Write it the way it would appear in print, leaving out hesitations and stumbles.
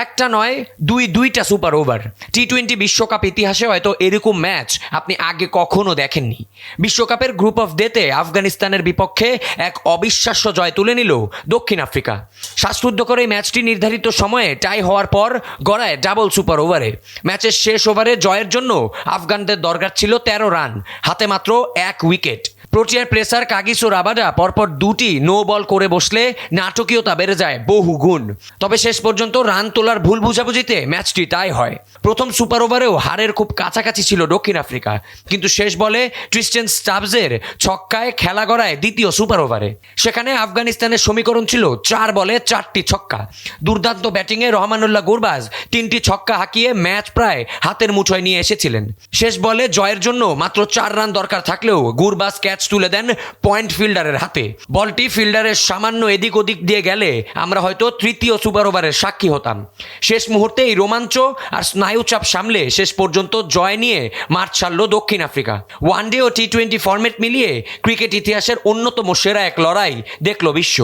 একটা নয়, দুইটা সুপার ওভার। টি-20 বিশ্বকাপ ইতিহাসে হয়তো এরকম ম্যাচ আপনি আগে কখনো দেখেননি। বিশ্বকাপের গ্রুপ অফ ডেতে আফগানিস্তানের বিপক্ষে এক অবিশ্বাস্য জয় তুলে নিল দক্ষিণ আফ্রিকা। শ্বাসরুদ্ধকর এই ম্যাচটি নির্ধারিত সময়ে টাই হওয়ার পর গড়ায় ডাবল সুপার ওভারে। ম্যাচের শেষ ওভারে জয়ের জন্য আফগানদের দরকার ছিল 13 রান, হাতে মাত্র 1 উইকেট। প্রোটিয়ার প্রেসার কাগিসো রাবাডা পরপর 2টি নো বল করে বসলে নাটকীয়তা বেড়ে যায় বহু গুণ। তবে শেষ পর্যন্ত রান তোলার ভুল বুঝাবুঝিতে ম্যাচটি টাই হয়। প্রথম সুপার ওভারেও হারের খুব কাছাকাছি ছিল দক্ষিণ আফ্রিকা, কিন্তু শেষ বলে ট্রিস্টেন স্টাবসের ছক্কায় খেলা গড়ায় দ্বিতীয় সুপার ওভারে। সেখানে আফগানিস্তানের সমীকরণ ছিল 4 বলে 4টি ছক্কা। দুর্দান্ত ব্যাটিংয়ে রহমানুল্লাহ গুরবাজ 3টি ছক্কা হাঁকিয়ে ম্যাচ প্রায় হাতের মুঠোয় নিয়ে এসেছিলেন। শেষ বলে জয়ের জন্য মাত্র 4 রান দরকার থাকলেও গুরবাজ ক্যাচ তুলে দেন পয়েন্ট ফিল্ডারের হাতে। বলটি ফিল্ডারের সামান্য এদিক ওদিক দিয়ে গেলে আমরা হয়তো তৃতীয় সুপার ওভারের সাক্ষী হতাম। শেষ মুহূর্তে এই রোমাঞ্চ আর স্নায়ুচাপ সামলে শেষ পর্যন্ত জয় নিয়ে মাঠ ছাড়ল দক্ষিণ আফ্রিকা। ওয়ানডে ও টি-20 ফরম্যাট মিলিয়ে ক্রিকেট ইতিহাসের অন্যতম সেরা এক লড়াই দেখল বিশ্ব।